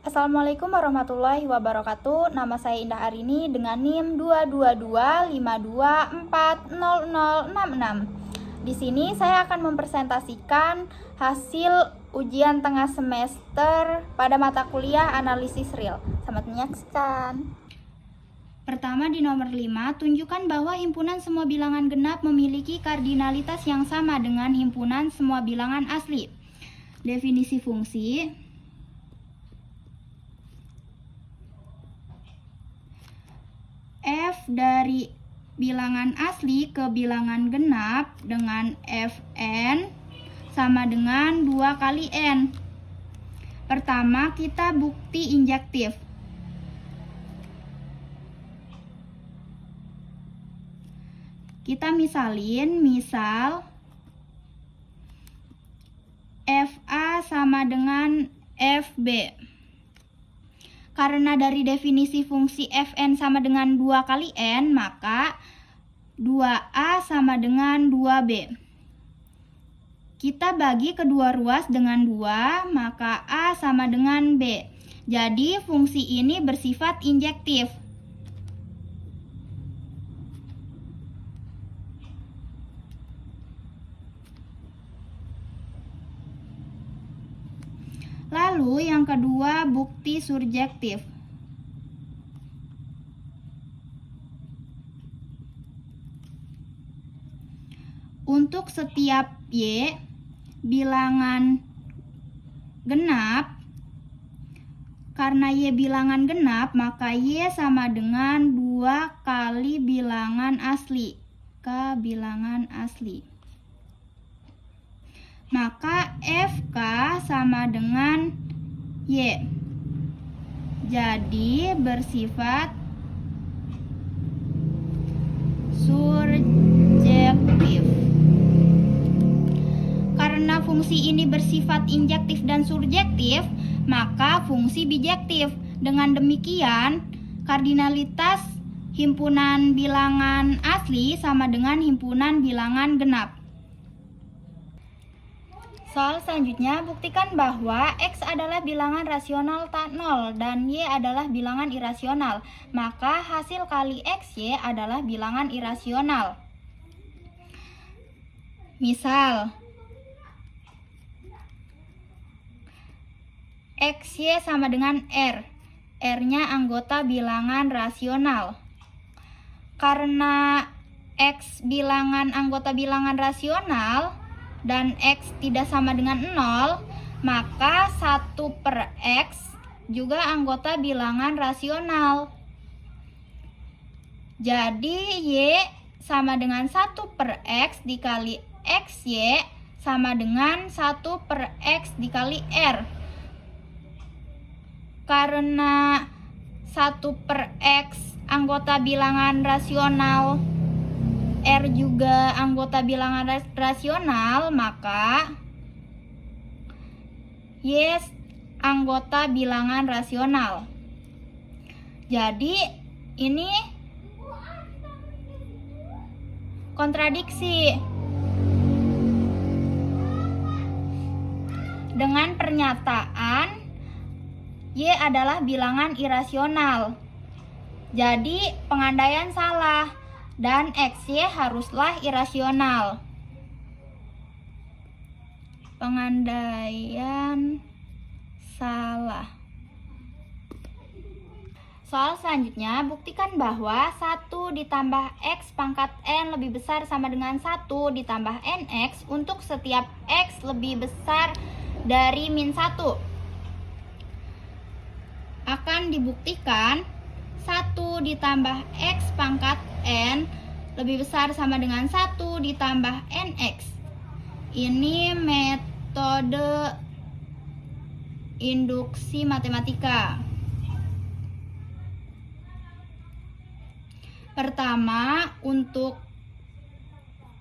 Assalamualaikum warahmatullahi wabarakatuh. Nama saya Indah Arini dengan NIM 22252400066. Di sini saya akan mempresentasikan hasil ujian tengah semester pada mata kuliah analisis real. Selamat menyaksikan. Pertama di nomor 5, tunjukkan bahwa himpunan semua bilangan genap memiliki kardinalitas yang sama dengan himpunan semua bilangan asli. Definisi fungsi. F dari bilangan asli ke bilangan genap dengan Fn sama dengan 2 kali N. Pertama, kita bukti injektif. Kita misalin, misal FA sama dengan FB. Karena dari definisi fungsi Fn sama dengan 2 kali N, maka 2A sama dengan 2B. Kita bagi kedua ruas dengan 2, maka A sama dengan B. Jadi fungsi ini bersifat injektif. Lalu yang kedua, bukti surjektif. Untuk setiap Y bilangan genap, karena Y bilangan genap, maka Y sama dengan 2 kali bilangan asli, K bilangan asli. Maka FK sama dengan Y. Jadi bersifat surjektif. Karena fungsi ini bersifat injektif dan surjektif, maka fungsi bijektif. Dengan demikian, kardinalitas himpunan bilangan asli sama dengan himpunan bilangan genap. Soal selanjutnya, buktikan bahwa X adalah bilangan rasional tak nol dan Y adalah bilangan irasional. Maka hasil kali XY adalah bilangan irasional. Misal, XY sama dengan R. R-nya anggota bilangan rasional. Karena X bilangan anggota bilangan rasional dan X tidak sama dengan 0, maka 1/X juga anggota bilangan rasional. Jadi Y sama dengan 1/X dikali XY sama dengan 1/X dikali R. Karena 1/X anggota bilangan rasional, R juga anggota bilangan rasional, maka Y anggota bilangan rasional. Jadi ini kontradiksi dengan pernyataan Y adalah bilangan irasional. Jadi pengandaian salah dan XY haruslah irasional. Pengandaian salah. Soal selanjutnya, buktikan bahwa 1 ditambah X pangkat N lebih besar sama dengan 1 ditambah NX untuk setiap X lebih besar dari min 1. Akan dibuktikan 1 ditambah X pangkat N lebih besar sama dengan 1 ditambah NX. Ini metode induksi matematika. Pertama, untuk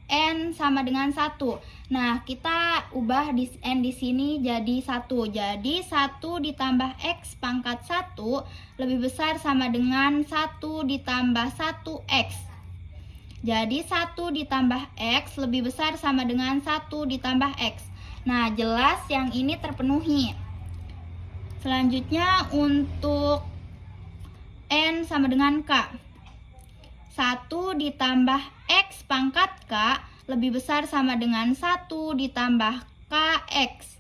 N sama dengan 1. Nah, kita ubah N di sini jadi 1. Jadi 1 ditambah X pangkat 1 lebih besar sama dengan 1 ditambah 1X. Jadi 1 ditambah X lebih besar sama dengan 1 ditambah X. Nah, jelas yang ini terpenuhi. Selanjutnya untuk N sama dengan K. 1 ditambah X pangkat K lebih besar sama dengan 1 ditambah KX.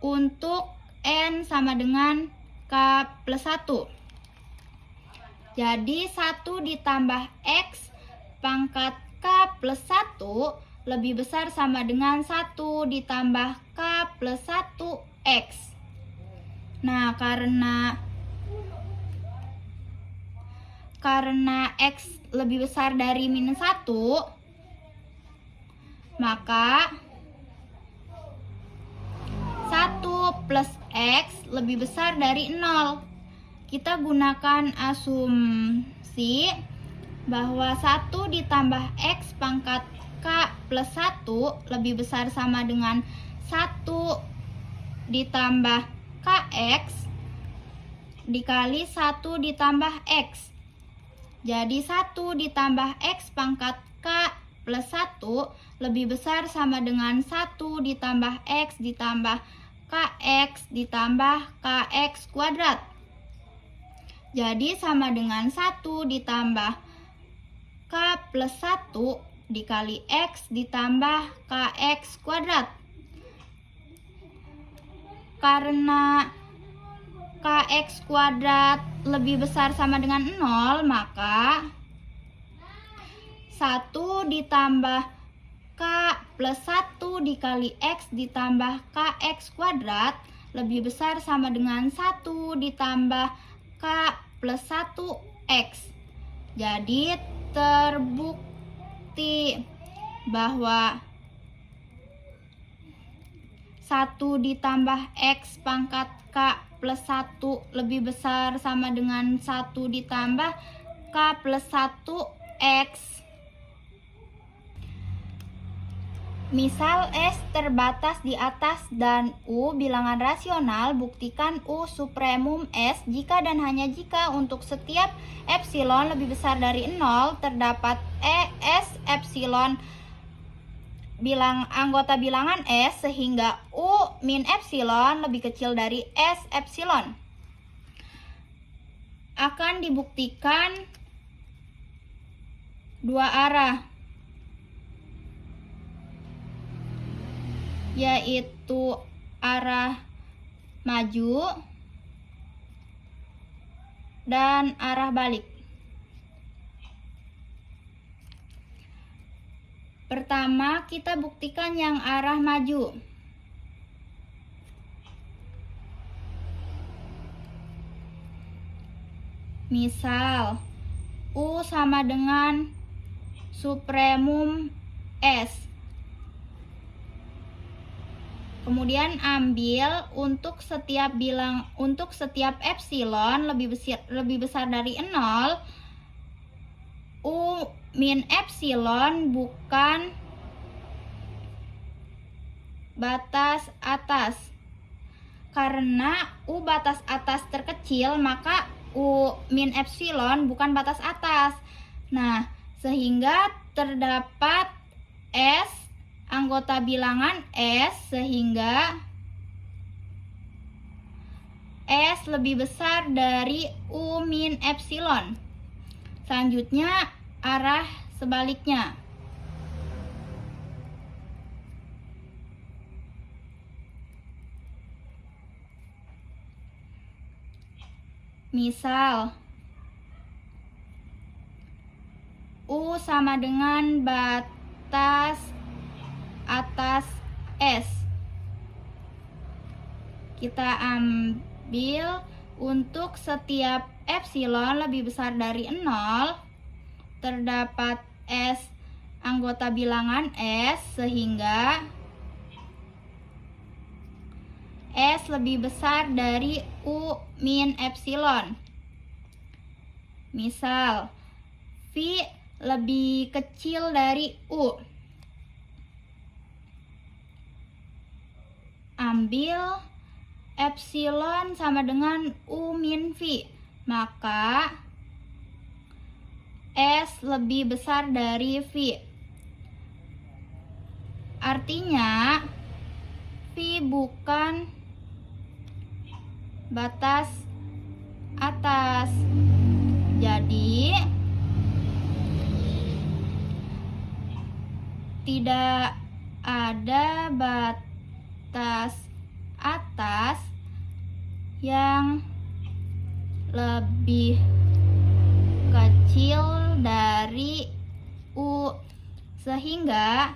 Untuk N sama dengan K plus 1. Jadi 1 ditambah X pangkat K plus 1 lebih besar sama dengan 1 ditambah K plus 1X. Nah, karena X lebih besar dari minus 1, maka 1 plus X lebih besar dari 0. Kita gunakan asumsi bahwa 1 ditambah X pangkat K plus 1 lebih besar sama dengan 1 ditambah KX dikali 1 ditambah X. Jadi 1 ditambah X pangkat K plus 1 lebih besar sama dengan 1 ditambah X ditambah KX ditambah KX kuadrat. Jadi sama dengan 1 ditambah K plus 1 dikali X ditambah KX kuadrat. Karena KX kuadrat lebih besar sama dengan 0, maka 1 ditambah K plus 1 dikali X ditambah KX kuadrat lebih besar sama dengan 1 ditambah K plus 1X. Jadi terbukti bahwa 1 ditambah X pangkat K plus 1 lebih besar sama dengan 1 ditambah K plus 1X. Misal S terbatas di atas dan U bilangan rasional, buktikan U supremum S jika dan hanya jika untuk setiap epsilon lebih besar dari 0 terdapat S epsilon anggota bilangan S sehingga U min epsilon lebih kecil dari S epsilon. Akan dibuktikan dua arah, yaitu arah maju dan arah balik. Pertama, kita buktikan yang arah maju. Misal, U sama dengan supremum S. Kemudian ambil untuk setiap epsilon lebih besar dari 0, U min epsilon bukan batas atas. Karena U batas atas terkecil, maka U min epsilon bukan batas atas. Nah, sehingga terdapat S anggota bilangan S sehingga S lebih besar dari U min epsilon. Selanjutnya arah sebaliknya. Misal U sama dengan batas atas S. Kita ambil untuk setiap epsilon lebih besar dari 0 terdapat S anggota bilangan S sehingga S lebih besar dari U min epsilon. Misal V lebih kecil dari U. Ambil epsilon sama dengan U min V, maka S lebih besar dari V. Artinya V bukan batas atas. Jadi tidak ada batas atas yang lebih kecil dari U, sehingga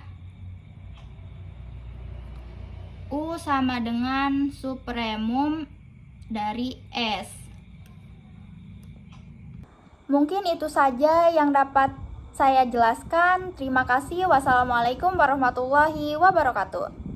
U sama dengan supremum dari S. Mungkin itu saja yang dapat saya jelaskan. Terima kasih. Wassalamualaikum warahmatullahi wabarakatuh.